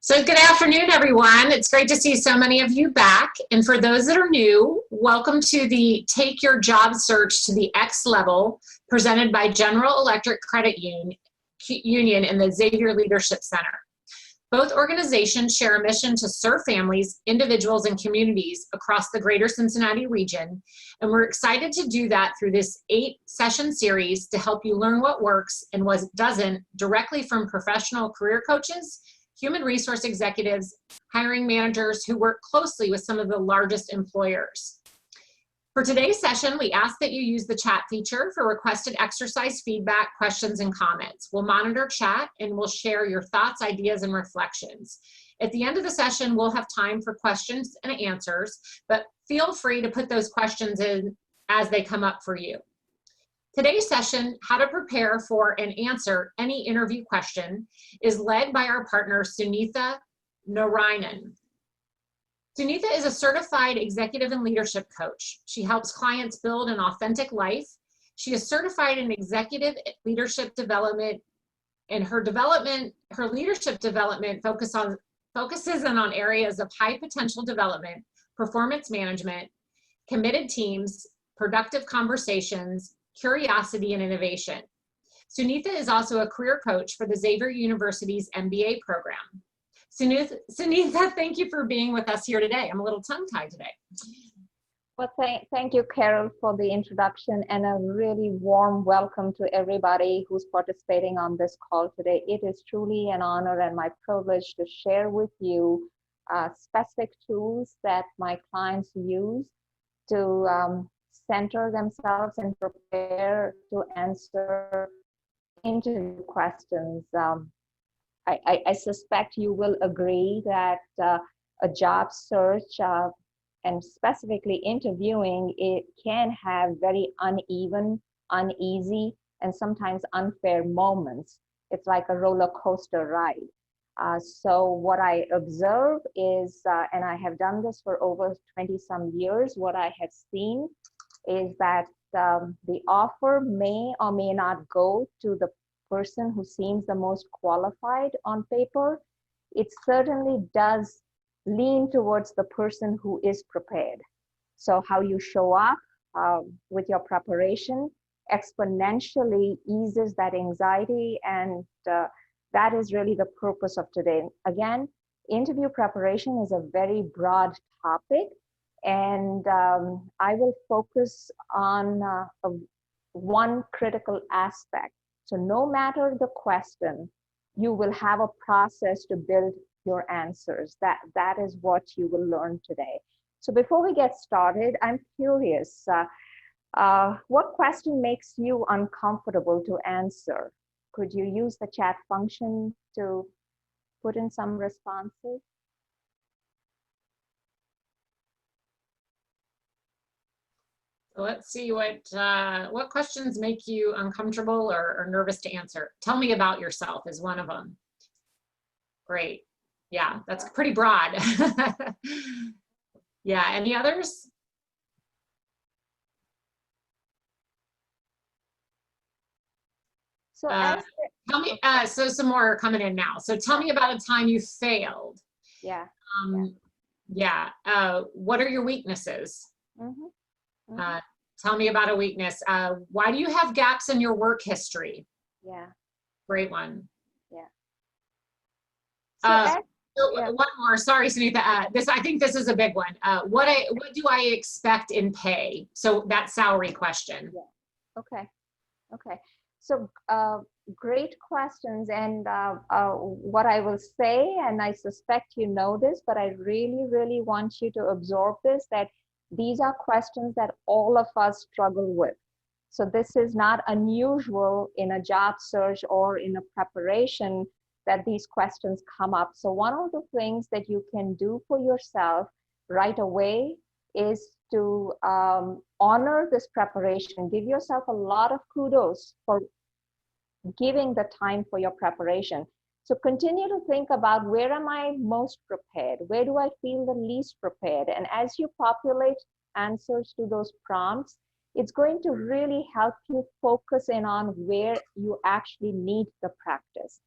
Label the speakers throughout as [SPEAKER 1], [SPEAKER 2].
[SPEAKER 1] So good afternoon, everyone. It's great to see so many of you back. And for those that are new, welcome to the Take Your Job Search to the X Level, presented by General Electric Credit Union and the Xavier Leadership Center. Both organizations share a mission to serve families, individuals, and communities across the greater Cincinnati region. And we're excited to do that through this 8-session series to help you learn what works and what doesn't directly from professional career coaches, human resource executives, hiring managers who work closely with some of the largest employers. For today's session, we ask that you use the chat feature for requested exercise feedback, questions, and comments. We'll monitor chat and we'll share your thoughts, ideas, and reflections. At the end of the session, we'll have time for questions and answers, but feel free to put those questions in as they come up for you. Today's session, How to Prepare for and Answer Any Interview Question, is led by our partner, Sunitha Narayanan. Sunitha is a certified executive and leadership coach. She helps clients build an authentic life. She is certified in executive leadership development, and her leadership development focuses on areas of high potential development, performance management, committed teams, productive conversations, curiosity, and innovation. Sunitha is also a career coach for the Xavier University's MBA program. Sunitha, thank you for being with us here today. I'm a little tongue-tied today.
[SPEAKER 2] Well, thank you, Carol, for the introduction and a really warm welcome to everybody who's participating on this call today. It is truly an honor and my privilege to share with you specific tools that my clients use to center themselves and prepare to answer interview questions. I suspect you will agree that a job search and specifically interviewing, it can have very uneven, uneasy, and sometimes unfair moments. It's like a roller coaster ride. So what I observe is, and I have done this for over 20 some years, what I have seen is that the offer may or may not go to the person who seems the most qualified on paper. It certainly does lean towards the person who is prepared. So how you show up with your preparation exponentially eases that anxiety, and that is really the purpose of today. Again, interview preparation is a very broad topic, and I will focus on one critical aspect. So no matter the question, you will have a process to build your answers. That is what you will learn today. So before we get started, I'm curious, what question makes you uncomfortable to answer? Could you use the chat function to put in some responses?
[SPEAKER 1] Let's see what questions make you uncomfortable or nervous to answer. Tell me about yourself is one of them. Great. Yeah, that's pretty broad. Yeah, any others?
[SPEAKER 2] So
[SPEAKER 1] tell me, so some more are coming in now. So tell me about a time you failed.
[SPEAKER 2] Yeah.
[SPEAKER 1] What are your weaknesses?
[SPEAKER 2] Mm-hmm. Mm-hmm.
[SPEAKER 1] Tell me about a weakness. Why do you have gaps in your work history?
[SPEAKER 2] Yeah.
[SPEAKER 1] Great one.
[SPEAKER 2] Yeah.
[SPEAKER 1] One more. Sorry, Sunitha. I think this is a big one. What do I expect in pay? So that salary question.
[SPEAKER 2] Yeah. Okay. So great questions. And what I will say, and I suspect you know this, but I really, really want you to absorb this, that these are questions that all of us struggle with. So this is not unusual in a job search or in a preparation that these questions come up. So one of the things that you can do for yourself right away is to honor this preparation. Give yourself a lot of kudos for giving the time for your preparation. So continue to think about, where am I most prepared? Where do I feel the least prepared? And as you populate answers to those prompts, it's going to really help you focus in on where you actually need the practice.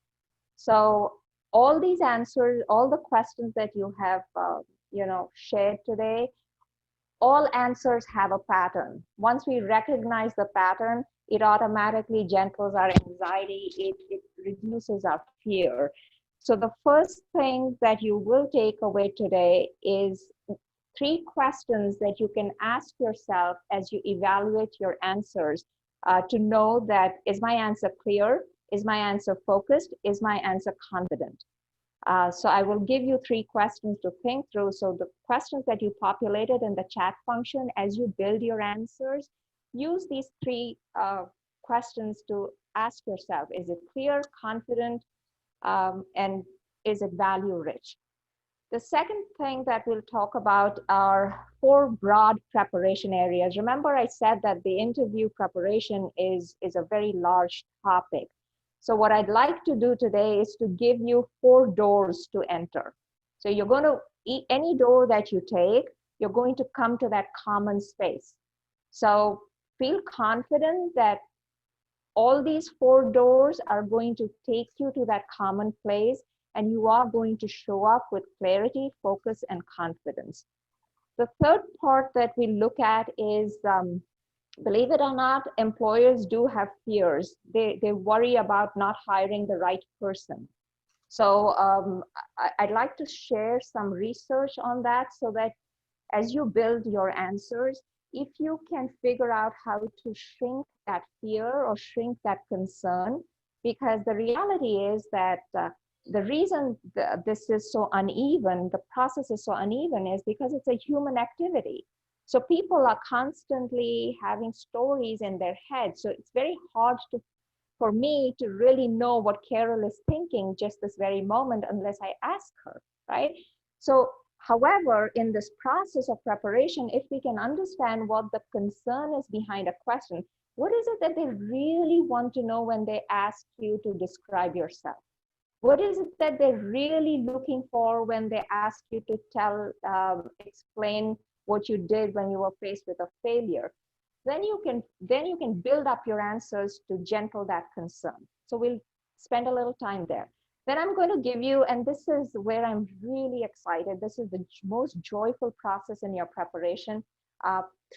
[SPEAKER 2] So all these answers, all the questions that you have, shared today, all answers have a pattern. Once we recognize the pattern, it automatically gentles our anxiety, it reduces our fear. So the first thing that you will take away today is 3 questions that you can ask yourself as you evaluate your answers to know that, is my answer clear? Is my answer focused? Is my answer confident? So I will give you 3 questions to think through. So the questions that you populated in the chat function, as you build your answers, use these 3 questions to ask yourself, is it clear, confident, and is it value rich? The second thing that we'll talk about are 4 broad preparation areas. Remember, I said that the interview preparation is a very large topic. So what I'd like to do today is to give you 4 doors to enter. So you're going to, any door that you take, you're going to come to that common space. So feel confident that all these 4 doors are going to take you to that common place, and you are going to show up with clarity, focus, and confidence. The third part that we look at is, believe it or not, employers do have fears. They worry about not hiring the right person. So I'd like to share some research on that, so that as you build your answers, if you can figure out how to shrink that fear or shrink that concern, because the reality is that the reason this is so uneven, the process is so uneven, is because it's a human activity. So people are constantly having stories in their head. So it's very hard for me to really know what Carol is thinking just this very moment unless I ask her, right? So, however, in this process of preparation, if we can understand what the concern is behind a question, what is it that they really want to know when they ask you to describe yourself? What is it that they're really looking for when they ask you to explain what you did when you were faced with a failure? Then you can build up your answers to gentle that concern. So we'll spend a little time there. Then I'm going to give you, and this is where I'm really excited, this is the most joyful process in your preparation,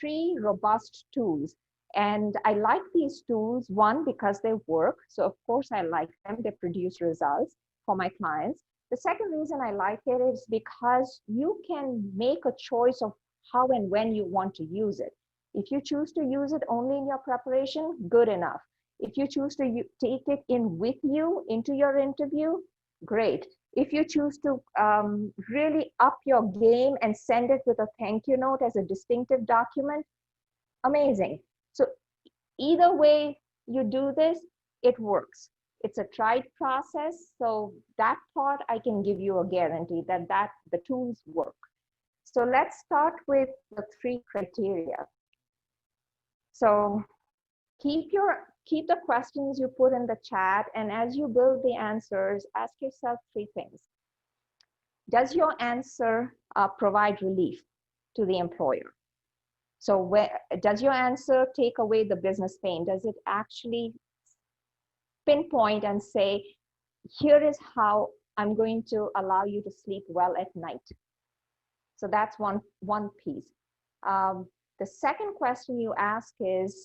[SPEAKER 2] 3 robust tools. And I like these tools, one, because they work. So of course I like them, they produce results for my clients. The second reason I like it is because you can make a choice of how and when you want to use it. If you choose to use it only in your preparation, good enough. If you choose to take it in with you into your interview, great. If you choose to really up your game and send it with a thank you note as a distinctive document, amazing. So either way you do this, it works. It's a tried process. So that part I can give you a guarantee that the tools work. So let's start with the 3 criteria. So keep the questions you put in the chat, and as you build the answers, ask yourself 3 things. Does your answer provide relief to the employer? So does your answer take away the business pain? Does it actually pinpoint and say, here is how I'm going to allow you to sleep well at night? So that's one piece. The second question you ask is,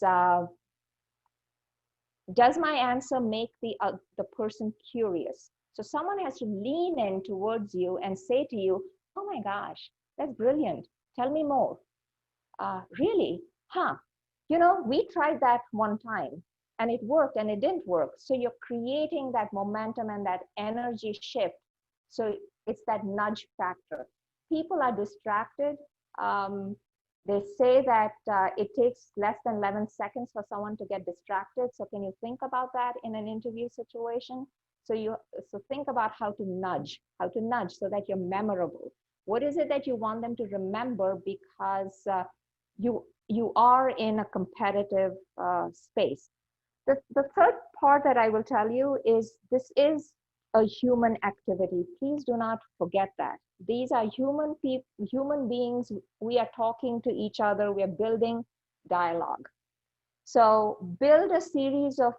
[SPEAKER 2] does my answer make the person curious? So someone has to lean in towards you and say to you, oh my gosh, that's brilliant. Tell me more. Really? Huh? We tried that one time and it worked and it didn't work. So you're creating that momentum and that energy shift. So it's that nudge factor. People are distracted. They say that it takes less than 11 seconds for someone to get distracted. So can you think about that in an interview situation? So think about how to nudge so that you're memorable. What is it that you want them to remember? Because you are in a competitive space. The third part that I will tell you is this is a human activity. Please do not forget that. These are human beings. We are talking to each other. We are building dialogue. So build a series of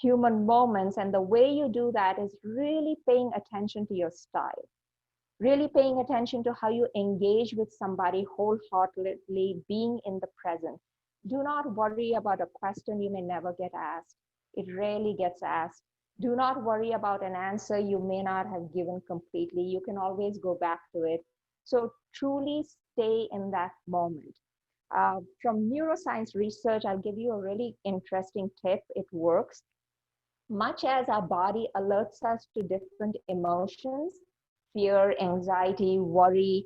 [SPEAKER 2] human moments. And the way you do that is really paying attention to your style, really paying attention to how you engage with somebody wholeheartedly, being in the present. Do not worry about a question you may never get asked. It rarely gets asked. Do not worry about an answer you may not have given completely. You can always go back to it. So truly stay in that moment. From neuroscience research, I'll give you a really interesting tip. It works. Much as our body alerts us to different emotions, fear, anxiety, worry,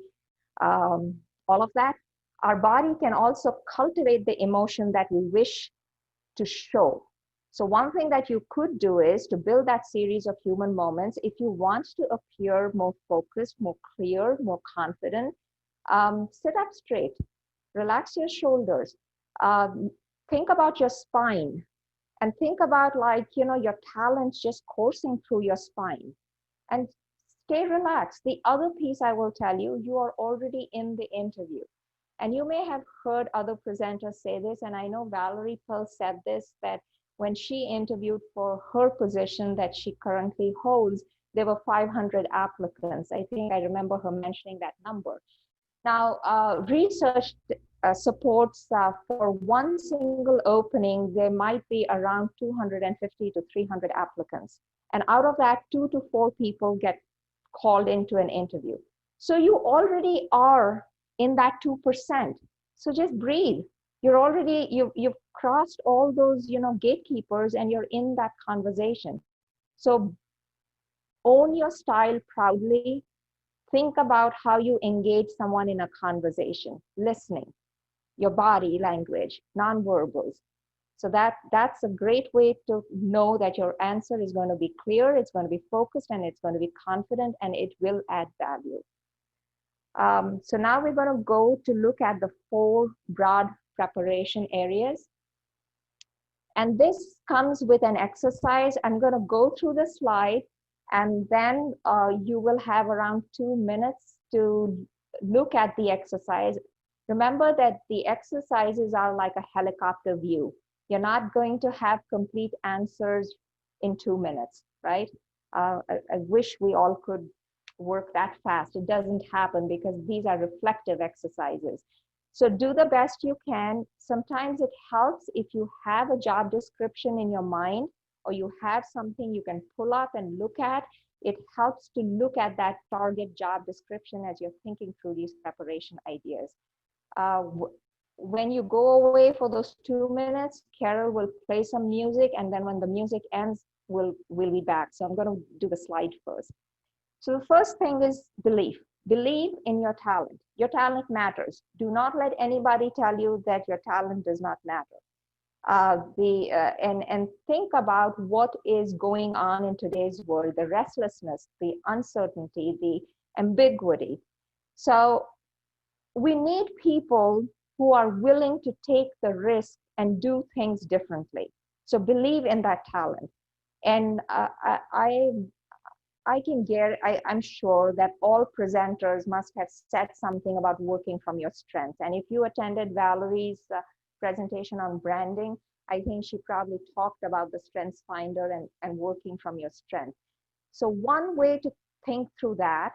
[SPEAKER 2] all of that, our body can also cultivate the emotion that we wish to show. So one thing that you could do is to build that series of human moments. If you want to appear more focused, more clear, more confident, sit up straight, relax your shoulders, think about your spine, and think about, like, your talents just coursing through your spine, and stay relaxed. The other piece I will tell you, you are already in the interview. And you may have heard other presenters say this, and I know Valerie Pearl said this, that when she interviewed for her position that she currently holds, there were 500 applicants. I think I remember her mentioning that number. Now, research supports for one single opening, there might be around 250 to 300 applicants. And out of that, 2 to 4 people get called into an interview. So you already are in that 2%. So just breathe. You're already, you've crossed all those, gatekeepers, and you're in that conversation. So own your style proudly. Think about how you engage someone in a conversation, listening, your body language, nonverbals. So that's a great way to know that your answer is going to be clear, it's going to be focused, and it's going to be confident, and it will add value. So now we're going to go to look at the 4 broad preparation areas. And this comes with an exercise. I'm going to go through the slide, and then you will have around 2 minutes to look at the exercise. Remember that the exercises are like a helicopter view. You're not going to have complete answers in 2 minutes, right? I wish we all could work that fast. It doesn't happen because these are reflective exercises. So do the best you can. Sometimes it helps if you have a job description in your mind, or you have something you can pull up and look at. It helps to look at that target job description as you're thinking through these preparation ideas. When you go away for those 2 minutes, Carol will play some music, and then when the music ends, we'll be back. So I'm going to do the slide first. So the first thing is belief. Believe in your talent. Your talent matters. Do not let anybody tell you that your talent does not matter. And think about what is going on in today's world, the restlessness, the uncertainty, the ambiguity. So we need people who are willing to take the risk and do things differently. So believe in that talent. And I'm sure that all presenters must have said something about working from your strengths. And if you attended Valerie's presentation on branding, I think she probably talked about the Strengths Finder and working from your strength. So one way to think through that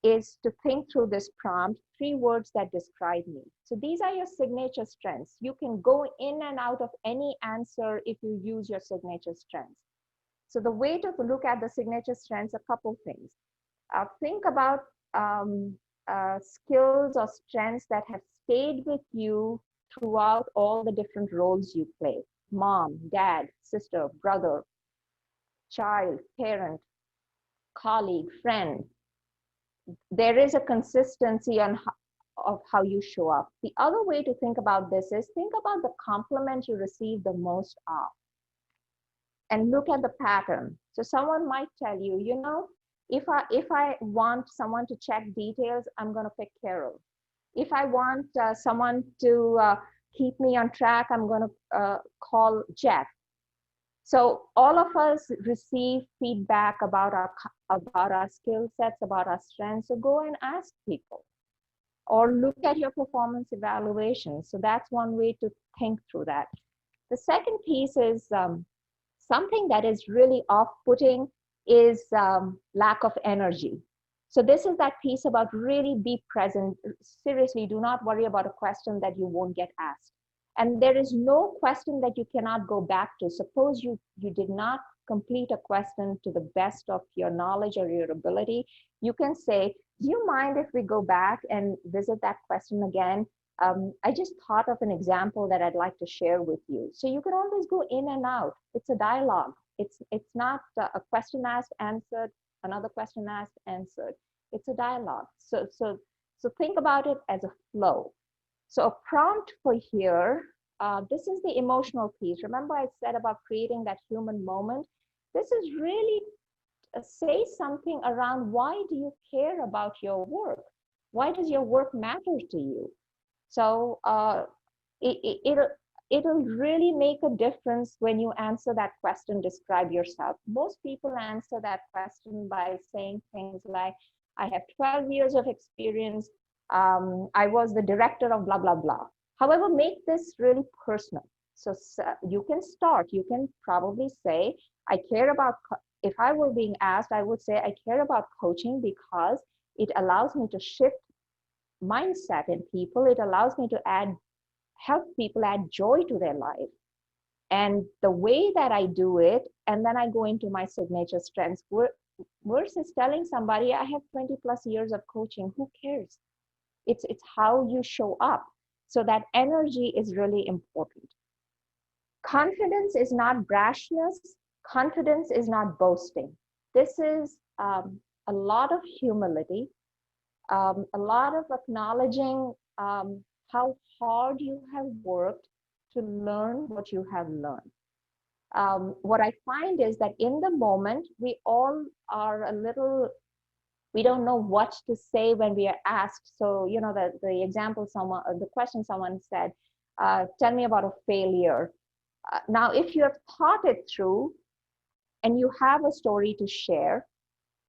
[SPEAKER 2] is to think through this prompt, 3 words that describe me. So these are your signature strengths. You can go in and out of any answer if you use your signature strengths. So the way to look at the signature strengths, a couple things. Think about skills or strengths that have stayed with you throughout all the different roles you play. Mom, dad, sister, brother, child, parent, colleague, friend. There is a consistency of how you show up. The other way to think about this is think about the compliment you receive the most of, and look at the pattern. So someone might tell you, if I want someone to check details, I'm going to pick Carol. If I want someone to keep me on track, I'm going to call Jeff. So all of us receive feedback about our skill sets, about our strengths. So go and ask people, or look at your performance evaluation. So that's one way to think through that. The second piece is Something that is really off-putting is lack of energy. So this is that piece about really be present. Seriously, do not worry about a question that you won't get asked. And there is no question that you cannot go back to. Suppose you did not complete a question to the best of your knowledge or your ability. You can say, do you mind if we go back and visit that question again? I just thought of an example that I'd like to share with you. So you can always go in and out. It's a dialogue. It's not a question asked, answered, another question asked, answered. It's a dialogue. So think about it as a flow. So a prompt for here, this is the emotional piece. Remember I said about creating that human moment? This is really say something around why do you care about your work? Why does your work matter to you? So it'll really make a difference when you answer that question, describe yourself. Most people answer that question by saying things like, I have 12 years of experience. I was the director of blah, blah, blah. However, make this really personal. So you can start, you can probably say, I care about, if I were being asked, I would say, I care about coaching because it allows me to shift mindset in people. It allows me to help people add joy to their life. And the way that I do it, and then I go into my signature strengths versus telling somebody I have 20 plus years of coaching. Who cares? It's how you show up. So that energy is really important. Confidence is not brashness. Confidence is not boasting. This is a lot of humility, a lot of acknowledging how hard you have worked to learn what you have learned. What I find is that in the moment, we all are a little, we don't know what to say when we are asked. So, you know, the example the question someone said, tell me about a failure. Now, if you have thought it through and you have a story to share,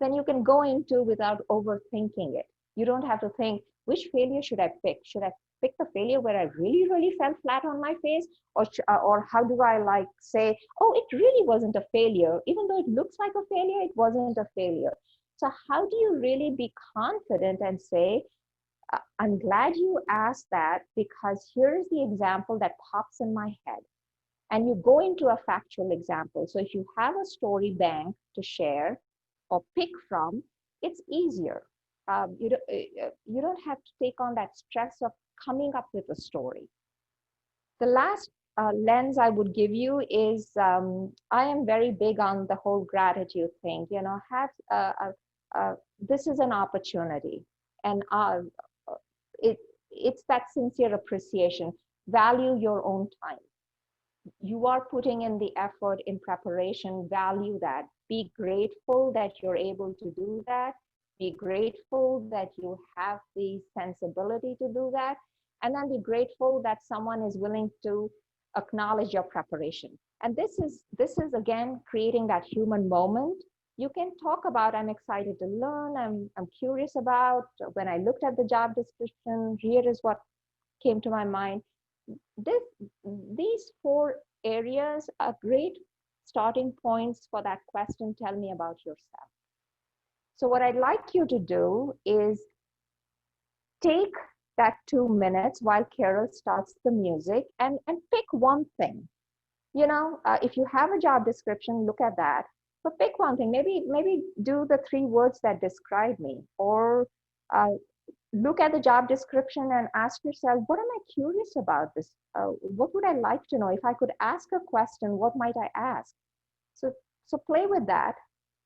[SPEAKER 2] then you can go into without overthinking it. You don't have to think, which failure should I pick? Should I pick the failure where I really, really fell flat on my face? Or how do I like say, oh, it really wasn't a failure. Even though it looks like a failure, it wasn't a failure. So how do you really be confident and say, I'm glad you asked that because here's the example that pops in my head. And you go into a factual example. So if you have a story bank to share or pick from, it's easier. You don't have to take on that stress of coming up with a story. The last lens I would give you is I am very big on the whole gratitude thing. You know, this is an opportunity, and it's that sincere appreciation. Value your own time. You are putting in the effort in preparation. Value that. Be grateful that you're able to do that. Be grateful that you have the sensibility to do that. And then be grateful that someone is willing to acknowledge your preparation. And this is again, creating that human moment. You can talk about, I'm excited to learn, I'm curious about, when I looked at the job description, here is what came to my mind. These 4 areas are great starting points for that question, tell me about yourself. So what I'd like you to do is take that 2 minutes while Carol starts the music and pick one thing. You know, if you have a job description, look at that, but pick one thing. Maybe do the 3 words that describe me, or look at the job description and ask yourself, what am I curious about this? What would I like to know? If I could ask a question, what might I ask? So play with that,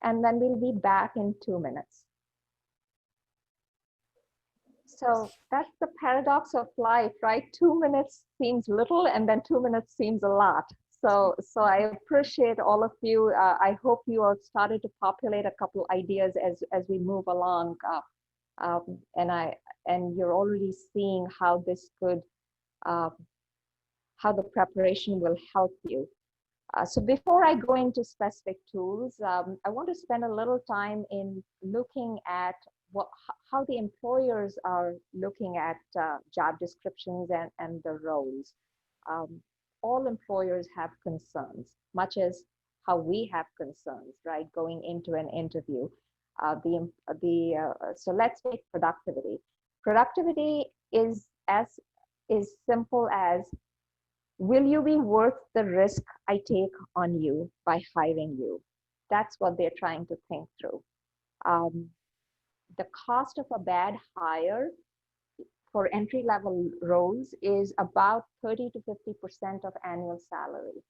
[SPEAKER 2] and then we'll be back in 2 minutes. So that's the paradox of life, right? 2 minutes seems little, and then 2 minutes seems a lot. So I appreciate all of you. I hope you have started to populate a couple ideas as we move along. And you're already seeing how this could, how the preparation will help you. So before I go into specific tools, I want to spend a little time in looking at how the employers are looking at job descriptions and the roles. All employers have concerns, much as how we have concerns, right, going into an interview. So let's take productivity. Productivity is simple as, will you be worth the risk I take on you by hiring you? That's what they're trying to think through. The cost of a bad hire for entry-level roles is about 30 to 50% of annual salary.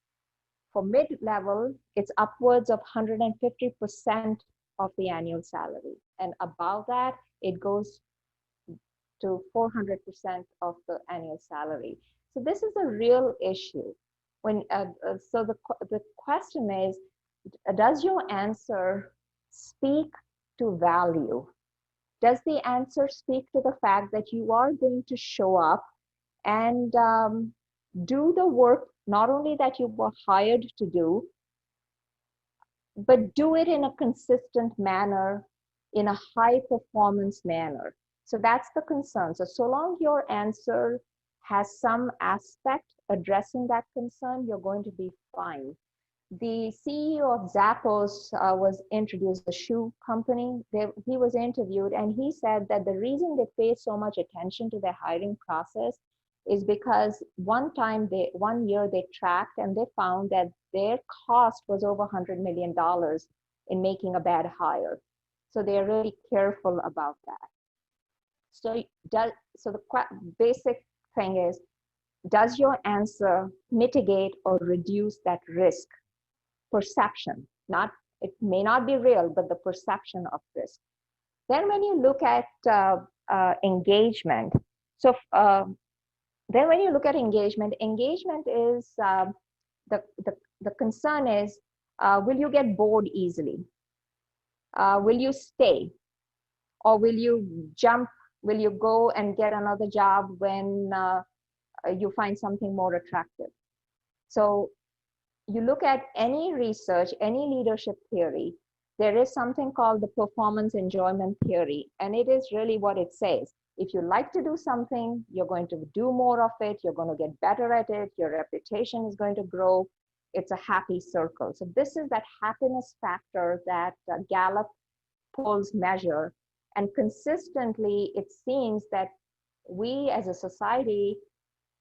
[SPEAKER 2] For mid-level, it's upwards of 150% of the annual salary. And above that, it goes to 400% of the annual salary. So this is a real issue. So the question is, does your answer speak to value? Does the answer speak to the fact that you are going to show up and do the work, not only that you were hired to do, but do it in a consistent manner, in a high performance manner? So that's the concern. So long your answer has some aspect addressing that concern, you're going to be fine. The CEO of Zappos was introduced, the shoe company. He was interviewed, and he said that the reason they pay so much attention to their hiring process is because one year they tracked and they found that their cost was over $100 million in making a bad hire. So they're really careful about that. So the basic thing is, does your answer mitigate or reduce that risk perception? It may not be real, but the perception of risk. Then when you look at engagement, engagement is the concern is, will you get bored easily? Will you stay? Or will you jump? Will you go and get another job when you find something more attractive? So you look at any research, any leadership theory, there is something called the performance enjoyment theory. And it is really what it says. If you like to do something, you're going to do more of it. You're going to get better at it. Your reputation is going to grow. It's a happy circle. So this is that happiness factor that Gallup polls measure. And consistently, it seems that we as a society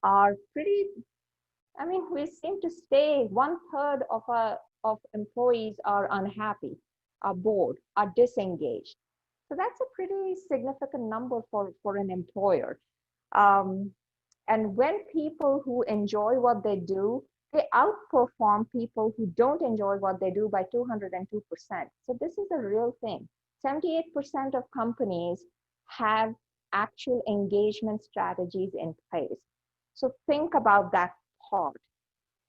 [SPEAKER 2] are we seem to stay, 1/3 of employees are unhappy, are bored, are disengaged. So that's a pretty significant number for an employer. And when people who enjoy what they do, they outperform people who don't enjoy what they do by 202%. So this is a real thing. 78% of companies have actual engagement strategies in place. So think about that part.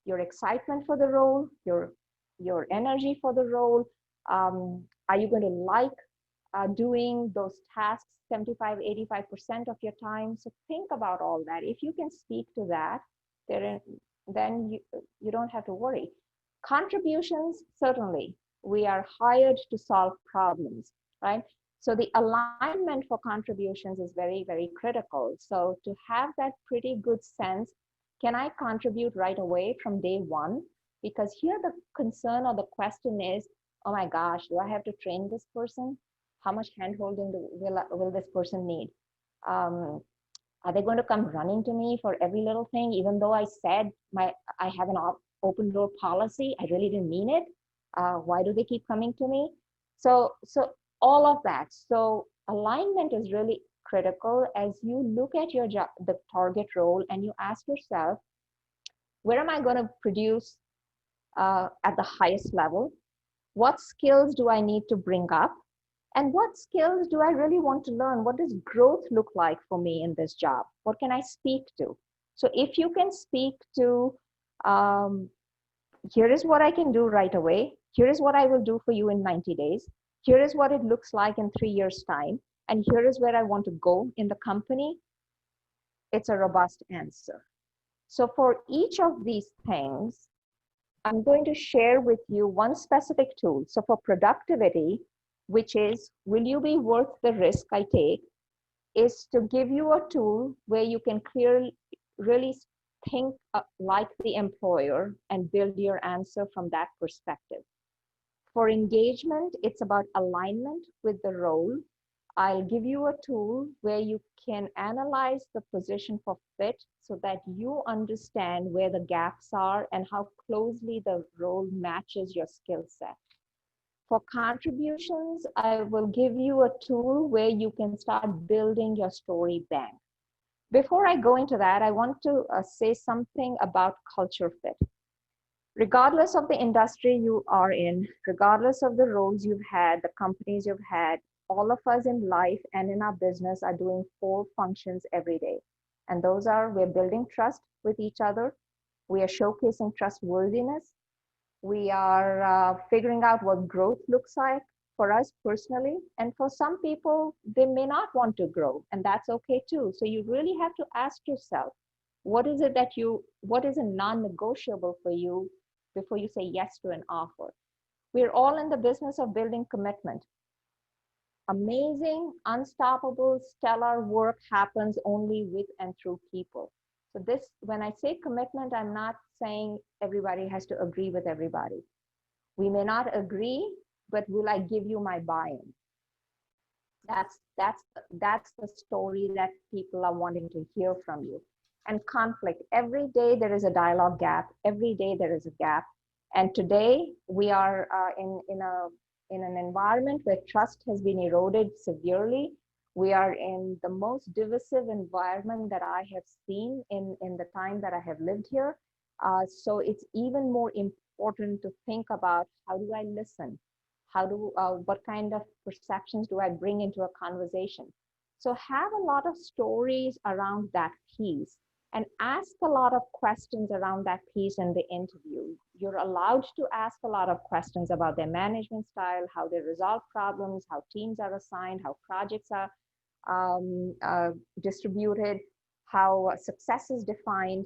[SPEAKER 2] Your excitement for the role, your energy for the role. Are you going to like doing those tasks 75, 85% of your time? So think about all that. If you can speak to that, then you don't have to worry. Contributions, certainly. We are hired to solve problems, right? So the alignment for contributions is very, very critical. So to have that pretty good sense, can I contribute right away from day one? Because here the concern or the question is, oh my gosh, do I have to train this person? How much handholding will this person need? Are they going to come running to me for every little thing, even though I said I have an open door policy? I really didn't mean it. Why do they keep coming to me? So all of that. So alignment is really critical as you look at your job, the target role, and you ask yourself, where am I going to produce at the highest level? What skills do I need to bring up? And what skills do I really want to learn? What does growth look like for me in this job? What can I speak to? So if you can speak to, here is what I can do right away. Here is what I will do for you in 90 days. Here is what it looks like in 3 years' time. And here is where I want to go in the company. It's a robust answer. So for each of these things, I'm going to share with you one specific tool. So for productivity, which is, will you be worth the risk I take, is to give you a tool where you can really think like the employer and build your answer from that perspective. For engagement, it's about alignment with the role. I'll give you a tool where you can analyze the position for fit so that you understand where the gaps are and how closely the role matches your skill set. For contributions, I will give you a tool where you can start building your story bank. Before I go into that, I want to say something about culture fit. Regardless of the industry you are in, regardless of the roles you've had, the companies you've had, all of us in life and in our business are doing 4 functions every day. And those are, we're building trust with each other. We are showcasing trustworthiness. We are figuring out what growth looks like for us personally. And for some people, they may not want to grow, and that's okay too. So you really have to ask yourself, what is a non-negotiable for you before you say yes to an offer? We're all in the business of building commitment. Amazing, unstoppable, stellar work happens only with and through people. So this, when I say commitment, I'm not saying everybody has to agree with everybody. We may not agree, but will I give you my buy-in? That's the story that people are wanting to hear from you. And conflict, every day there is a dialogue gap, every day there is a gap. And today we are in an environment where trust has been eroded severely. We are in the most divisive environment that I have seen in the time that I have lived here. So it's even more important to think about, how do I listen? What kind of perceptions do I bring into a conversation? So have a lot of stories around that piece and ask a lot of questions around that piece in the interview. You're allowed to ask a lot of questions about their management style, how they resolve problems, how teams are assigned, how projects are distributed, how success is defined,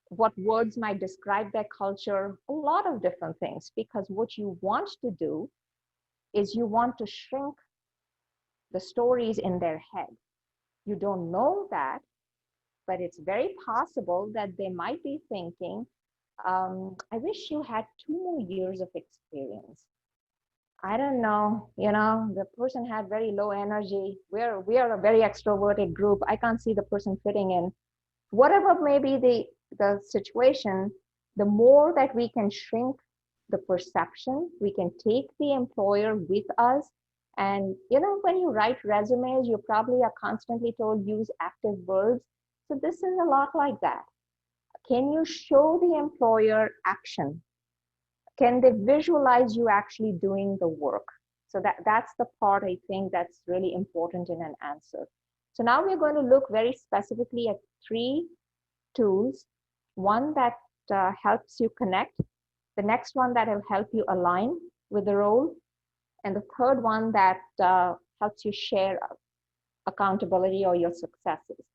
[SPEAKER 2] what words might describe their culture, a lot of different things. Because what you want to do is you want to shrink the stories in their head. You don't know that, but it's very possible that they might be thinking, I wish you had 2 more years of experience. I don't know, the person had very low energy. We are a very extroverted group. I can't see the person fitting in. Whatever may be the situation, the more that we can shrink the perception, we can take the employer with us. And when you write resumes, you probably are constantly told use active verbs. So this is a lot like that. Can you show the employer action? Can they visualize you actually doing the work? So that's the part I think that's really important in an answer. So now we're going to look very specifically at 3 tools. One that helps you connect, the next one that will help you align with the role, and the third one that helps you share accountability or your successes.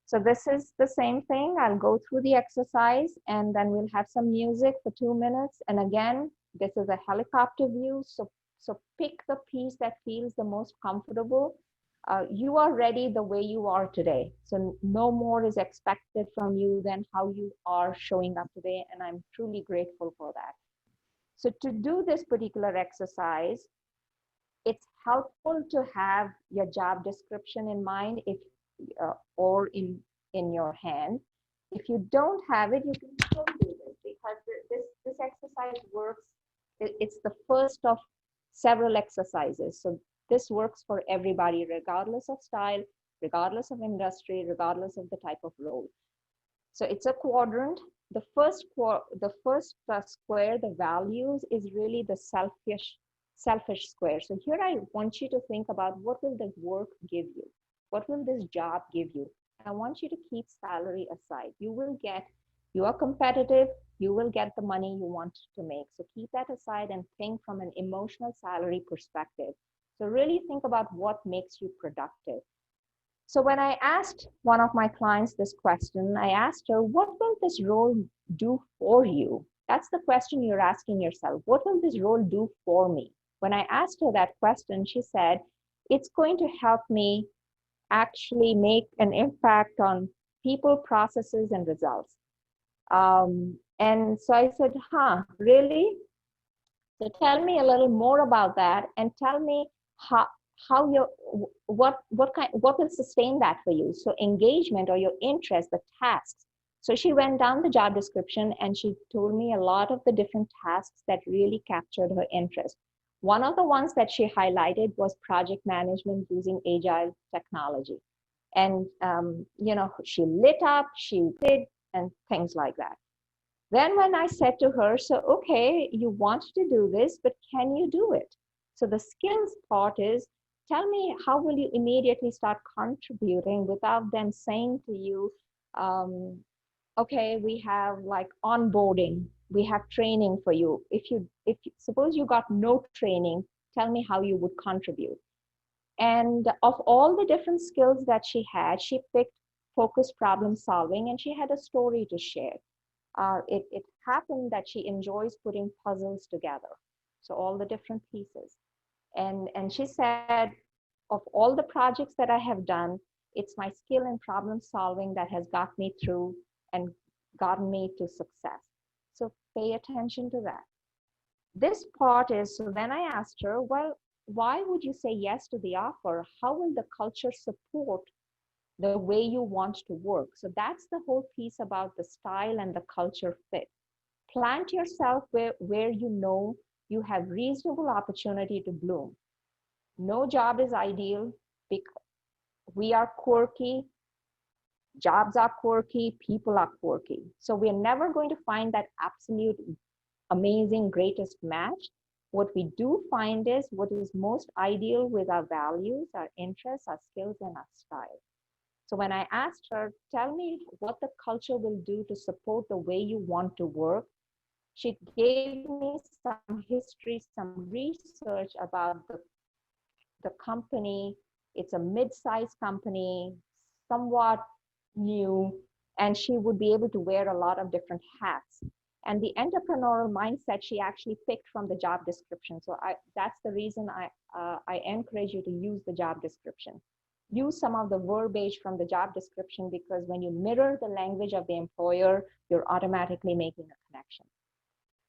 [SPEAKER 2] So this is the same thing. I'll go through the exercise and then we'll have some music for 2 minutes. And again, this is a helicopter view. So pick the piece that feels the most comfortable. You are ready the way you are today. So no more is expected from you than how you are showing up today. And I'm truly grateful for that. So to do this particular exercise, it's helpful to have your job description in mind or in your hand. If you don't have it, you can still do this, because this exercise works. It's the first of several exercises. So this works for everybody, regardless of style, regardless of industry, regardless of the type of role. So it's a quadrant. The first square, the values, is really the selfish square. So here I want you to think about, what will the work give you? What will this job give you? I want you to keep salary aside. You are competitive, you will get the money you want to make. So keep that aside and think from an emotional salary perspective. So really think about what makes you productive. So when I asked one of my clients this question, I asked her, what will this role do for you? That's the question you're asking yourself. What will this role do for me? When I asked her that question, she said, it's going to help me actually make an impact on people, processes, and results. And so I said, really? So tell me a little more about that, and tell me how your what will sustain that for you. So engagement or your interest, the tasks. So she went down the job description and she told me a lot of the different tasks that really captured her interest. One of the ones that she highlighted was project management using agile technology. And she lit up, she did, and things like that. Then when I said to her, so, okay, you want to do this, but can you do it? So the skills part is, tell me, how will you immediately start contributing without them saying to you, okay, we have like onboarding, we have training for you. If suppose you got no training, tell me how you would contribute. And of all the different skills that she had, she picked focused problem solving, and she had a story to share. It happened that she enjoys putting puzzles together, so all the different pieces. And she said, of all the projects that I have done, it's my skill in problem solving that has got me through and gotten me to success. So pay attention to that. This part is, so then I asked her, well, why would you say yes to the offer? How will the culture support the way you want to work? So that's the whole piece about the style and the culture fit. Plant yourself where you know you have reasonable opportunity to bloom. No job is ideal because we are quirky, jobs are quirky, people are quirky. So we're never going to find that absolute amazing greatest match. What we do find is what is most ideal with our values, our interests, our skills, and our style. So when I asked her, tell me what the culture will do to support the way you want to work, she gave me some history, some research about the company. It's a mid-sized company, somewhat new, and she would be able to wear a lot of different hats. And the entrepreneurial mindset she actually picked from the job description. So that's the reason I encourage you to use the job description. Use some of the verbiage from the job description, because when you mirror the language of the employer, you're automatically making a connection.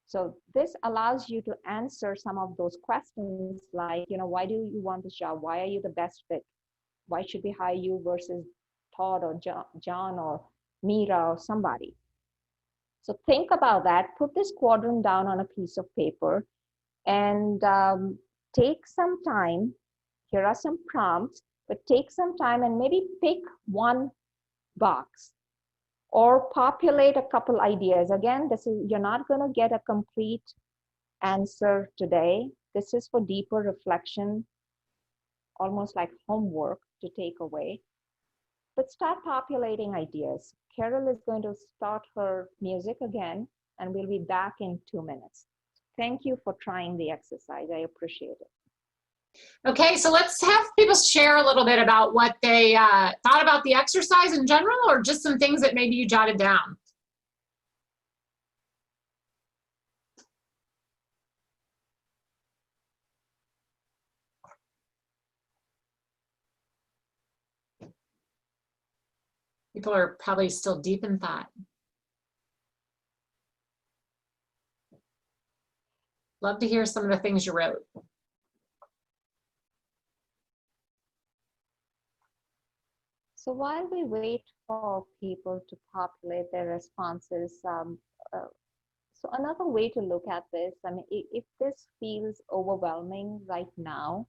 [SPEAKER 2] So this allows you to answer some of those questions like, why do you want this job? Why are you the best fit? Why should we hire you versus Todd or John or Mira or somebody? So think about that. Put this quadrant down on a piece of paper and take some time. Here are some prompts, but take some time and maybe pick one box or populate a couple ideas. Again, you're not going to get a complete answer today. This is for deeper reflection, almost like homework to take away. But start populating ideas. Carol is going to start her music again, and we'll be back in 2 minutes. Thank you for trying the exercise. I appreciate it.
[SPEAKER 1] Okay, so let's have people share a little bit about what they thought about the exercise in general, or just some things that maybe you jotted down. People are probably still deep in thought. Love to hear some of the things you wrote.
[SPEAKER 2] So while we wait for people to populate their responses, so another way to look at this, I mean, if this feels overwhelming right now,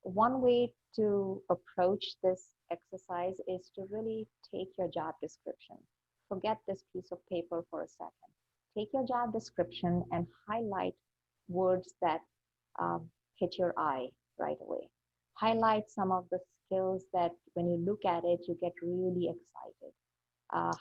[SPEAKER 2] one way to approach this exercise is to really take your job description. Forget this piece of paper for a second. Take your job description and highlight words that hit your eye right away. Highlight some of the skills that when you look at it, you get really excited.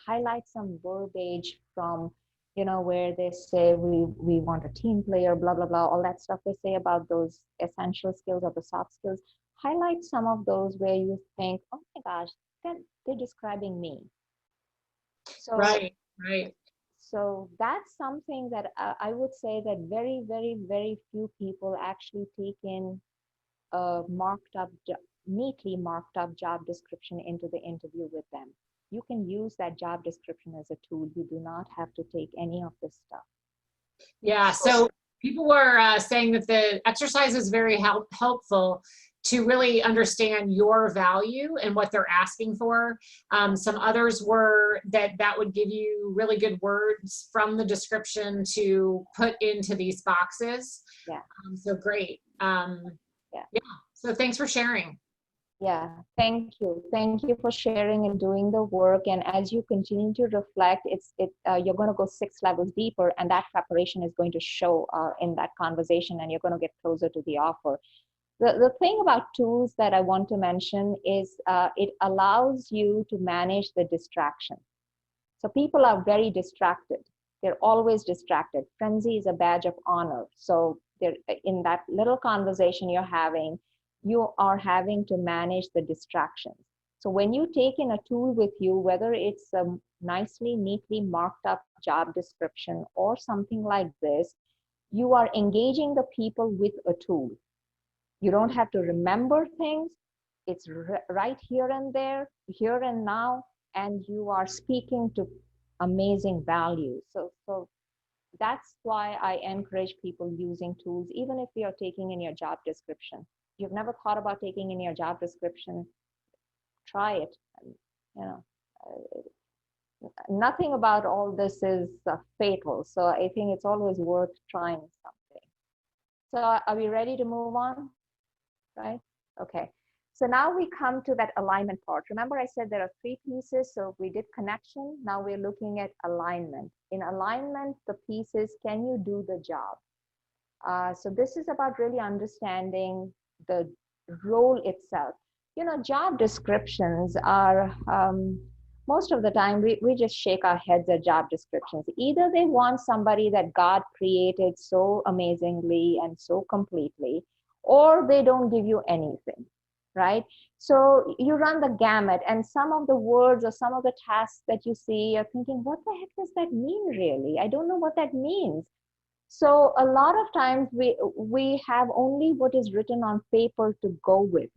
[SPEAKER 2] Highlight some verbiage from, where they say we want a team player, blah, blah, blah, all that stuff they say about those essential skills or the soft skills. Highlight some of those where you think, oh my gosh, they're describing me. So,
[SPEAKER 1] right.
[SPEAKER 2] So that's something that I would say that very, very, very few people actually take in a neatly marked up job description into the interview with them. You can use that job description as a tool. You do not have to take any of this stuff.
[SPEAKER 1] Yeah, so people were saying that the exercise is very helpful to really understand your value and what they're asking for. Some others were that would give you really good words from the description to put into these boxes.
[SPEAKER 2] Yeah.
[SPEAKER 1] So great. Yeah. So thanks for sharing.
[SPEAKER 2] Yeah, thank you. Thank you for sharing and doing the work. And as you continue to reflect, you're going to go 6 levels deeper, and that preparation is going to show in that conversation, and you're going to get closer to the offer. The thing about tools that I want to mention is it allows you to manage the distraction. So people are very distracted. They're always distracted. Frenzy is a badge of honor. So in that little conversation you're having, you are having to manage the distractions. So when you take in a tool with you, whether it's a nicely, neatly marked up job description or something like this, you are engaging the people with a tool. You don't have to remember things. It's right here and there, here and now, and you are speaking to amazing value. So that's why I encourage people using tools, even if you're taking in your job description. You've never thought about taking in your job description, try it. You know, nothing about all this is fatal. So I think it's always worth trying something. So are we ready to move on? Right? Okay. So now we come to that alignment part. Remember I said there are 3 pieces. So we did connection. Now we're looking at alignment. In alignment, the piece is, can you do the job? So this is about really understanding the role itself. You know, job descriptions are, most of the time, we just shake our heads at job descriptions. Either they want somebody that God created so amazingly and so completely, or they don't give you anything, right? So you run the gamut, and some of the words or some of the tasks that you see, you're thinking, what the heck does that mean really? I don't know what that means. So a lot of times we have only what is written on paper to go with.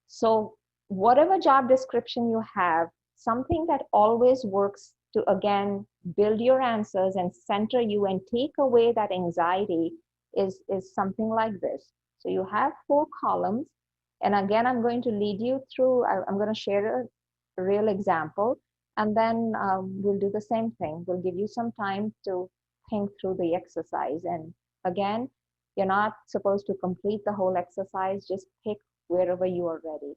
[SPEAKER 2] So whatever job description you have, something that always works to, again, build your answers and center you and take away that anxiety is something like this. So you have 4 columns. And again, I'm going to lead you through, I'm going to share a real example, and then we'll do the same thing. We'll give you some time to think through the exercise. And again, you're not supposed to complete the whole exercise, just pick wherever you are ready.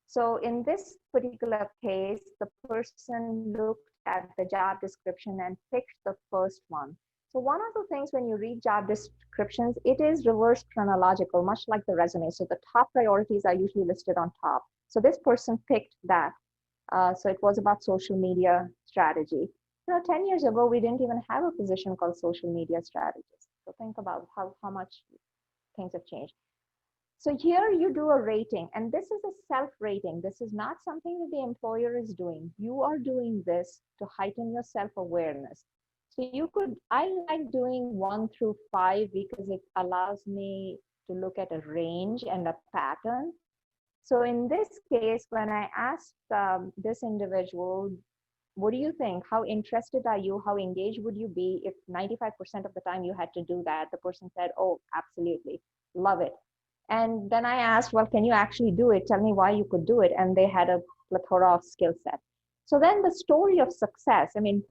[SPEAKER 2] So in this particular case, the person looked at the job description and picked the first one. So one of the things when you read job descriptions, it is reverse chronological, much like the resume. So the top priorities are usually listed on top. So this person picked that. So it was about social media strategy. You know, 10 years ago, we didn't even have a position called social media strategist. So think about how much things have changed. So here you do a rating, and this is a self-rating. This is not something that the employer is doing. You are doing this to heighten your self-awareness. So you could, I like doing 1 through 5 because it allows me to look at a range and a pattern. So in this case, when I asked this individual, what do you think? How interested are you? How engaged would you be if 95% of the time you had to do that? The person said, oh, absolutely, love it. And then I asked, well, can you actually do it? Tell me why you could do it. And they had a plethora of skill set. So then the story of success, I mean,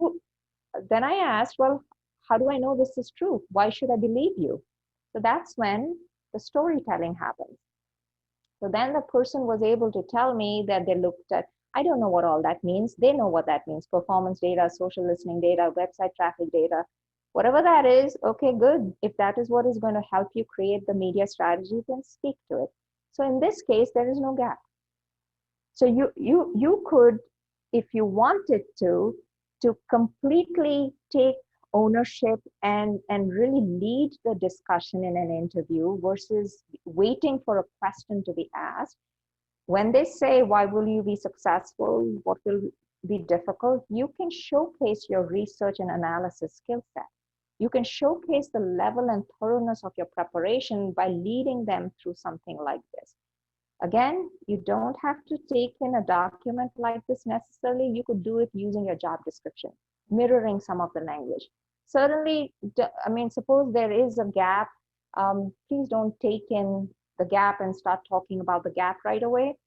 [SPEAKER 2] then I asked, well, how do I know this is true? Why should I believe you? So that's when the storytelling happens. So then the person was able to tell me that they looked at, I don't know what all that means. They know what that means. Performance data, social listening data, website traffic data, whatever that is. Okay, good. If that is what is going to help you create the media strategy, then speak to it. So in this case, there is no gap. So you could, if you wanted to completely take ownership and really lead the discussion in an interview versus waiting for a question to be asked. When they say, why will you be successful? What will be difficult? You can showcase your research and analysis skill set. You can showcase the level and thoroughness of your preparation by leading them through something like this. Again, you don't have to take in a document like this necessarily. You could do it using your job description, mirroring some of the language. Certainly, I mean, suppose there is a gap, please don't take in the gap and start talking about the gap right away.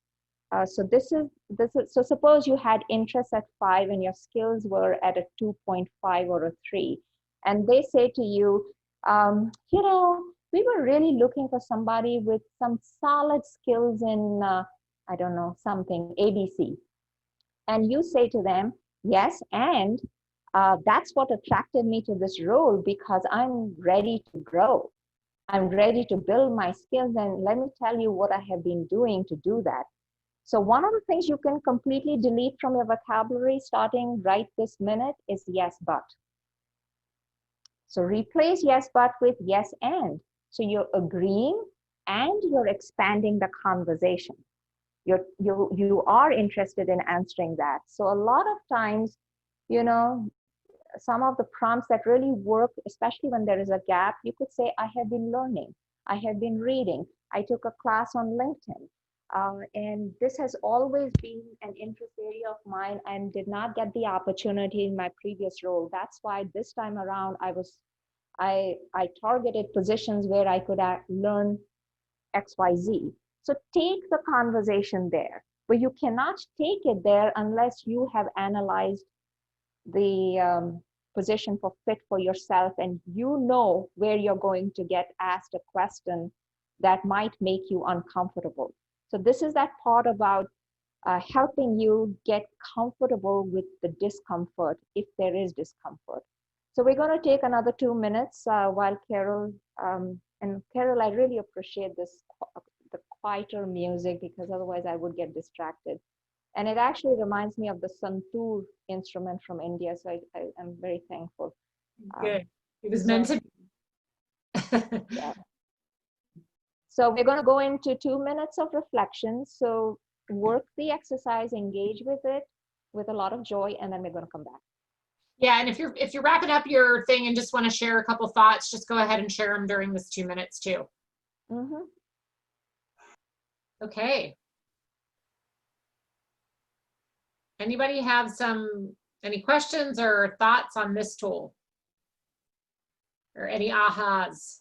[SPEAKER 2] So so suppose you had interest at 5 and your skills were at a 2.5 or a 3, and they say to you, you know, we were really looking for somebody with some solid skills in, I don't know, something, ABC. And you say to them, yes, and that's what attracted me to this role because I'm ready to grow. I'm ready to build my skills, and let me tell you what I have been doing to do that. So one of the things you can completely delete from your vocabulary starting right this minute is yes, but. So replace yes, but with yes, and. So you're agreeing and you're expanding the conversation. You are interested in answering that. So a lot of times, you know, some of the prompts that really work, especially when there is a gap, you could say, I have been learning, I have been reading, I took a class on LinkedIn. And this has always been an interest area of mine and did not get the opportunity in my previous role. That's why this time around I targeted positions where I could learn XYZ. So take the conversation there, but you cannot take it there unless you have analyzed the position for fit for yourself and you know where you're going to get asked a question that might make you uncomfortable. So this is that part about helping you get comfortable with the discomfort if there is discomfort. So we're going to take another 2 minutes while Carol, and Carol, I really appreciate the quieter music because otherwise I would get distracted. And it actually reminds me of the santoor instrument from India. So I'm very thankful.
[SPEAKER 1] Good. It was meant to be.
[SPEAKER 2] Yeah. So we're going to go into 2 minutes of reflection. So work the exercise, engage with it with a lot of joy, and then we're going to come back.
[SPEAKER 1] Yeah, and if you're wrapping up your thing and just want to share a couple thoughts, just go ahead and share them during this 2 minutes too.
[SPEAKER 2] Mm-hmm.
[SPEAKER 1] Okay. Anybody have any questions or thoughts on this tool? Or any ahas?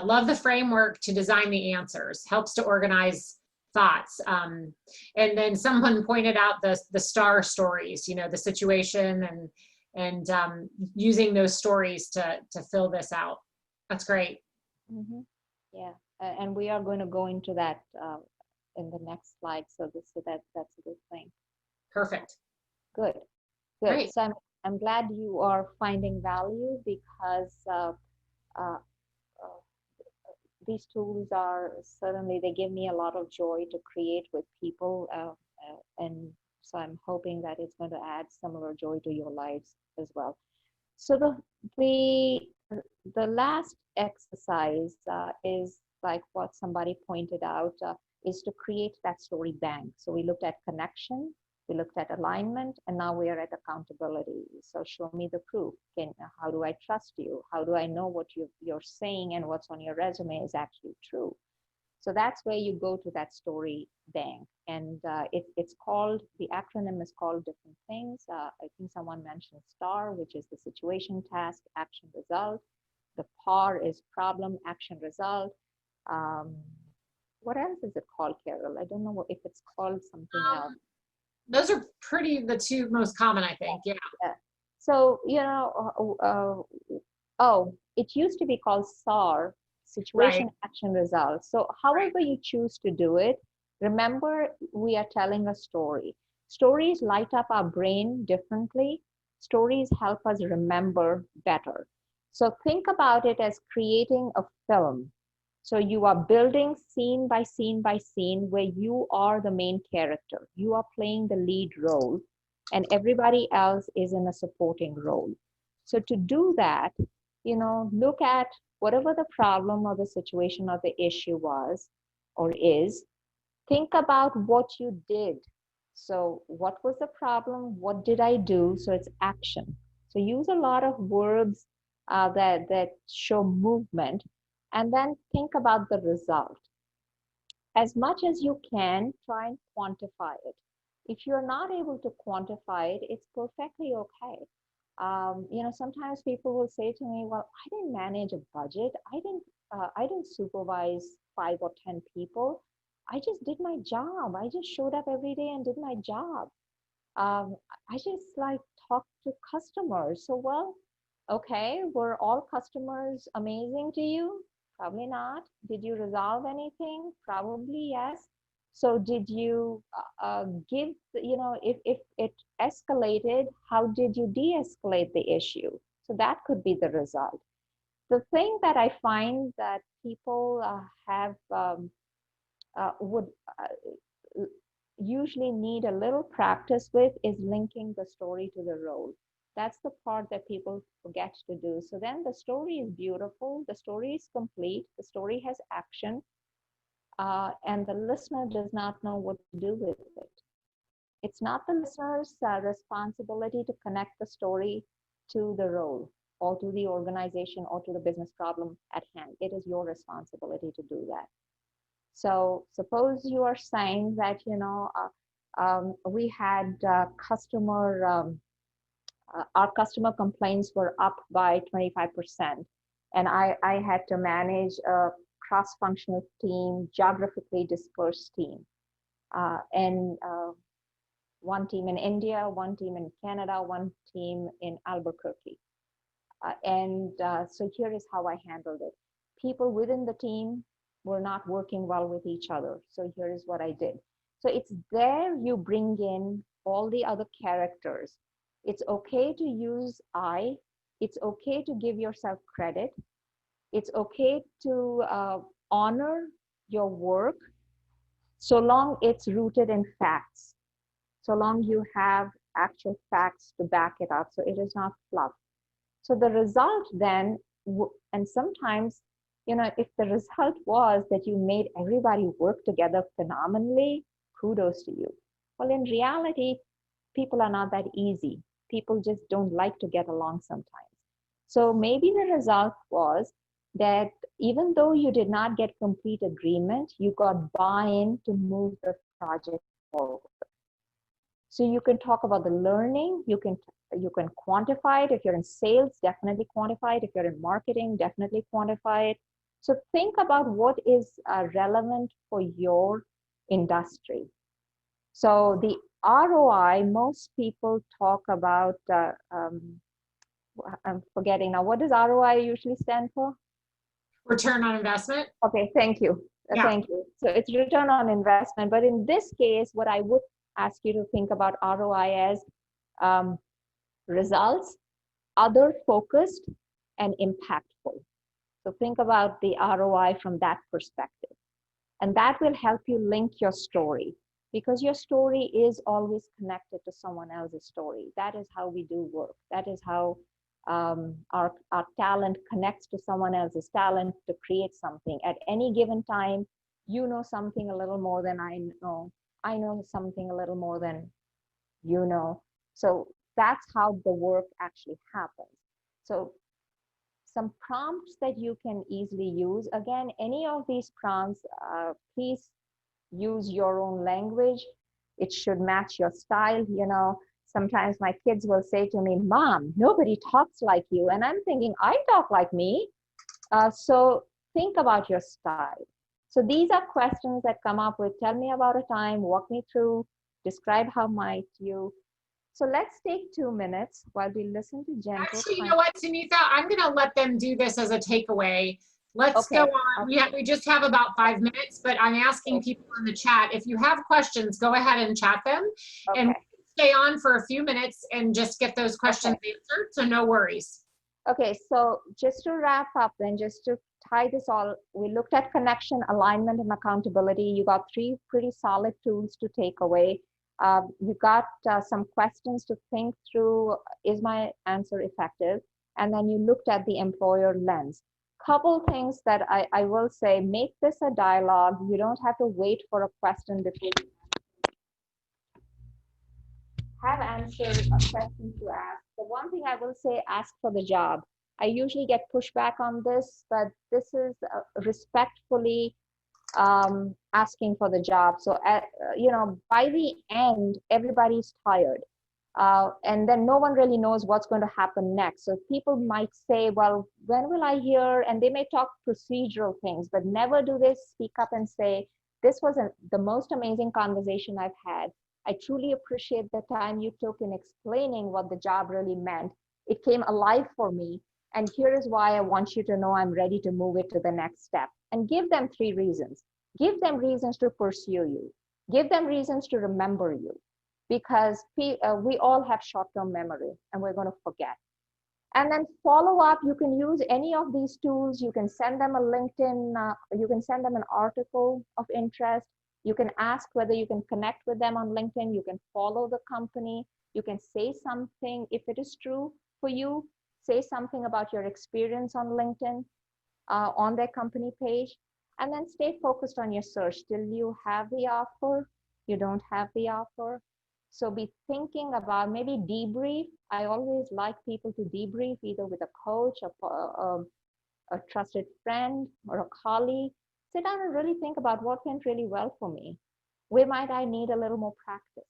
[SPEAKER 1] Love the framework to design the answers. Helps to organize thoughts. And then someone pointed out the star stories, you know, the situation and using those stories to fill this out. That's great.
[SPEAKER 2] Mm-hmm. Yeah, and we are going to go into that in the next slide. So that's a good thing.
[SPEAKER 1] Perfect.
[SPEAKER 2] Good.
[SPEAKER 1] Great.
[SPEAKER 2] So I'm glad you are finding value because these tools are certainly, they give me a lot of joy to create with people. And so I'm hoping that it's going to add similar joy to your lives as well. So the last exercise is like what somebody pointed out, is to create that story bank. So we looked at connection, we looked at alignment, and now we are at accountability. So show me the proof. How do I trust you? How do I know what you're saying and what's on your resume is actually true? So that's where you go to that story bank. And it's called, the acronym is called different things. I think someone mentioned STAR, which is the situation, task, action, result. The PAR is problem, action, result. What else is it called, Carol? I don't know if it's called something else.
[SPEAKER 1] Those are the two most common, I think. Yeah.
[SPEAKER 2] So, you know, it used to be called SAR, situation, right, action, result. So however you choose to do it, remember we are telling a story. Stories light up our brain differently. Stories help us remember better. So think about it as creating a film. So you are building scene by scene by scene where you are the main character. You are playing the lead role and everybody else is in a supporting role. So to do that, you know, look at whatever the problem or the situation or the issue was or is. Think about what you did So what was the problem? What did I do? So it's action. So use a lot of words that show movement, and then think about the result. As much as you can, try and quantify it. If you're not able to quantify it, it's perfectly okay. Sometimes people will say to me, "Well, I didn't manage a budget. I didn't supervise 5 or 10 people. I just did my job. I just showed up every day and did my job. Um, I just like talk to customers." So, well, okay, were all customers amazing to you? Probably not. Did you resolve anything? Probably yes. So did you give, if it escalated, how did you de-escalate the issue? So that could be the result. The thing that I find that people have would usually need a little practice with is linking the story to the role. That's the part that people forget to do. So then the story is beautiful, the story is complete, the story has action, and the listener does not know what to do with it. It's not the listener's responsibility to connect the story to the role or to the organization or to the business problem at hand. It is your responsibility to do that. So suppose you are saying that, we had our customer complaints were up by 25%. And I had to manage a cross-functional team, geographically dispersed team. And one team in India, one team in Canada, one team in Albuquerque. So here is how I handled it. People within the team were not working well with each other. So here is what I did. So it's there you bring in all the other characters. It's okay to use I. It's okay to give yourself credit. It's okay to honor your work so long it's rooted in facts, so long you have actual facts to back it up. So it is not fluff. So the result then, and sometimes, if the result was that you made everybody work together phenomenally, kudos to you. Well, in reality, people are not that easy. People just don't like to get along sometimes. So maybe the result was that even though you did not get complete agreement, you got buy-in to move the project forward. So you can talk about the learning, you can quantify it. If you're in sales, definitely quantify it. If you're in marketing, definitely quantify it. So think about what is relevant for your industry. So the ROI, most people talk about, I'm forgetting now, what does ROI usually stand for?
[SPEAKER 1] Return on investment.
[SPEAKER 2] Okay, thank you.
[SPEAKER 1] Yeah.
[SPEAKER 2] Thank you. So it's return on investment. But in this case, what I would ask you to think about ROI as results, other focused, and impactful. So think about the ROI from that perspective. And that will help you link your story, because your story is always connected to someone else's story. That is how we do work. That is how our talent connects to someone else's talent to create something. At any given time, you know something a little more than I know. I know something a little more than you know. So that's how the work actually happens. So some prompts that you can easily use. Again, any of these prompts, please use your own language. It should match your style. Sometimes my kids will say to me, "Mom, nobody talks like you." And I'm thinking, I talk like me. So think about your style. So these are questions that come up with, tell me about a time, walk me through, describe how might you. So let's take 2 minutes while we listen to Jennifer.
[SPEAKER 1] Actually, you know what, Sunitha? I'm going to let them do this as a takeaway. Let's go on.
[SPEAKER 2] Okay.
[SPEAKER 1] We just have about 5 minutes, but I'm asking people in the chat, if you have questions, go ahead and chat them.
[SPEAKER 2] Okay.
[SPEAKER 1] And stay on for a few minutes and just get those questions answered, so no worries.
[SPEAKER 2] Okay, so just to wrap up then, just to tie this all, we looked at connection, alignment, and accountability. You got 3 pretty solid tools to take away. You got some questions to think through, is my answer effective? And then you looked at the employer lens. Couple things that I will say, make this a dialogue. You don't have to wait for a question before have answered a question to ask. The one thing I will say, ask for the job. I usually get pushback on this, but this is respectfully asking for the job. So, by the end, everybody's tired. And then no one really knows what's going to happen next. So people might say, well, when will I hear? And they may talk procedural things, but never do they speak up and say, this was the most amazing conversation I've had. I truly appreciate the time you took in explaining what the job really meant. It came alive for me. And here is why I want you to know I'm ready to move it to the next step. And give them 3 reasons. Give them reasons to pursue you. Give them reasons to remember you. Because we all have short-term memory and we're going to forget. And then follow up, you can use any of these tools. You can send them a LinkedIn, you can send them an article of interest. You can ask whether you can connect with them on LinkedIn. You can follow the company. You can say something, if it is true for you, say something about your experience on LinkedIn, on their company page, and then stay focused on your search till you have the offer, you don't have the offer. So be thinking about maybe debrief. I always like people to debrief either with a coach, a trusted friend, or a colleague. Sit down and really think about what went really well for me. Where might I need a little more practice?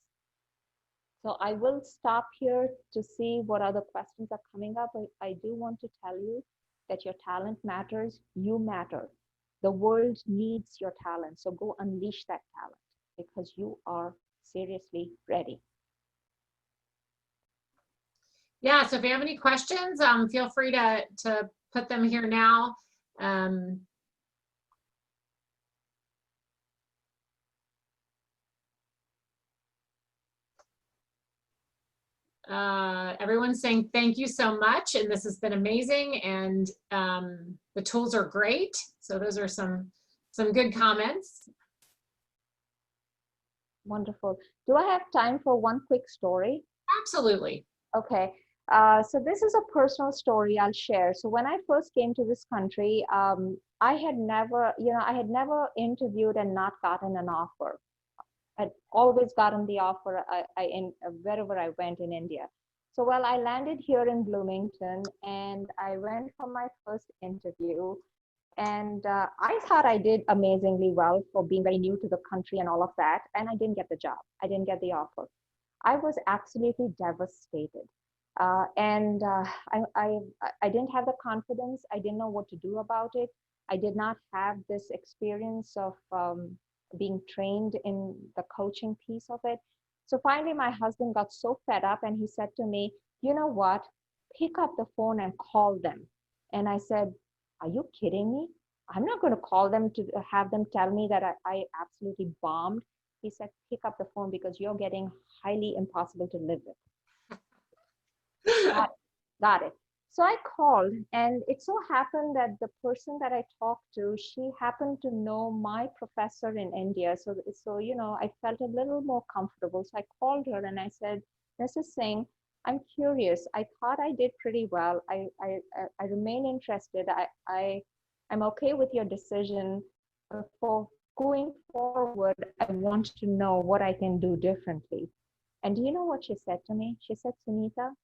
[SPEAKER 2] So I will stop here to see what other questions are coming up. I do want to tell you that your talent matters. You matter. The world needs your talent. So go unleash that talent because you are seriously ready.
[SPEAKER 1] Yeah, so if you have any questions, feel free to put them here now. Everyone's saying thank you so much, and this has been amazing, and the tools are great. So those are some good comments.
[SPEAKER 2] Wonderful. Do I have time for one quick story?
[SPEAKER 1] Absolutely.
[SPEAKER 2] Okay. So this is a personal story I'll share. So when I first came to this country, I had never interviewed and not gotten an offer. I'd always gotten the offer wherever I went in India. So well, I landed here in Bloomington and I went for my first interview. And I thought I did amazingly well for being very new to the country and all of that. And I didn't get the job. I didn't get the offer. I was absolutely devastated. I didn't have the confidence. I didn't know what to do about it. I did not have this experience of being trained in the coaching piece of it. So finally, my husband got so fed up and he said to me, you know what, pick up the phone and call them. And I said, are you kidding me? I'm not going to call them to have them tell me that I absolutely bombed. He said, pick up the phone because you're getting highly impossible to live with. Got it. So I called, and it so happened that the person that I talked to, she happened to know my professor in India. So I felt a little more comfortable. So I called her and I said, Mrs. Singh, I'm curious. I thought I did pretty well. I remain interested. I'm okay with your decision. For going forward, I want to know what I can do differently. And do you know what she said to me? She said, Sunita,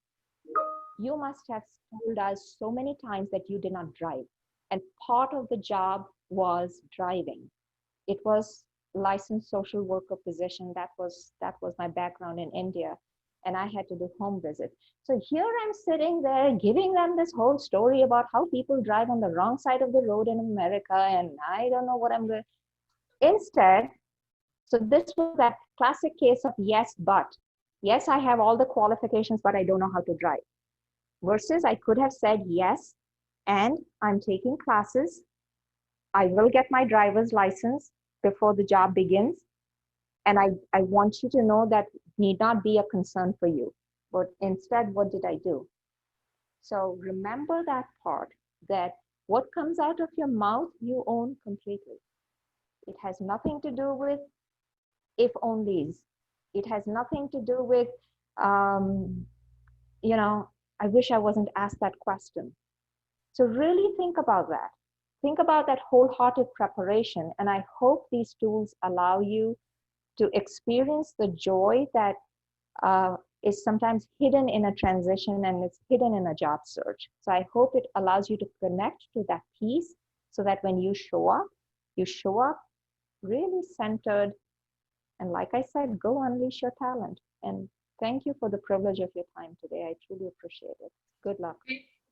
[SPEAKER 2] you must have told us so many times that you did not drive. And part of the job was driving. It was licensed social worker position. That was my background in India. And I had to do home visits. So here I'm sitting there giving them this whole story about how people drive on the wrong side of the road in America. And I don't know what I'm going to. Instead, so this was that classic case of yes, but. Yes, I have all the qualifications, but I don't know how to drive. Versus I could have said yes, and I'm taking classes. I will get my driver's license before the job begins. And I want you to know that need not be a concern for you. But instead, what did I do? So remember that part, that what comes out of your mouth, you own completely. It has nothing to do with if onlys. It has nothing to do with, I wish I wasn't asked that question. So really think about that. Think about that wholehearted preparation. And I hope these tools allow you to experience the joy that is sometimes hidden in a transition and it's hidden in a job search. So I hope it allows you to connect to that piece so that when you show up really centered. And like I said, go unleash your talent. And thank you for the privilege of your time today. I truly appreciate it. Good luck.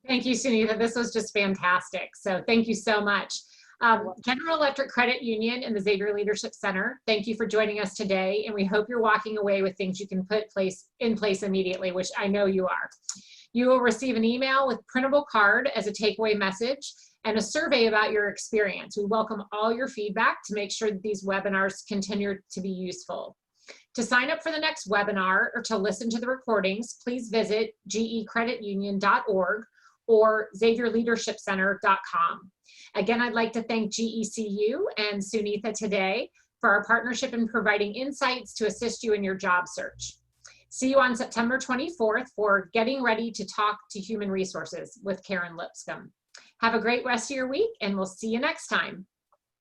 [SPEAKER 1] Thank you, Sunita. This was just fantastic. So thank you so much. General Electric Credit Union and the Xavier Leadership Center, thank you for joining us today. And we hope you're walking away with things you can put in place immediately, which I know you are. You will receive an email with printable card as a takeaway message and a survey about your experience. We welcome all your feedback to make sure that these webinars continue to be useful. To sign up for the next webinar or to listen to the recordings, please visit gecreditunion.org or xavierleadershipcenter.com. Again, I'd like to thank GECU and Sunita today for our partnership in providing insights to assist you in your job search. See you on September 24th for Getting Ready to Talk to Human Resources with Karen Lipscomb. Have a great rest of your week, and we'll see you next time.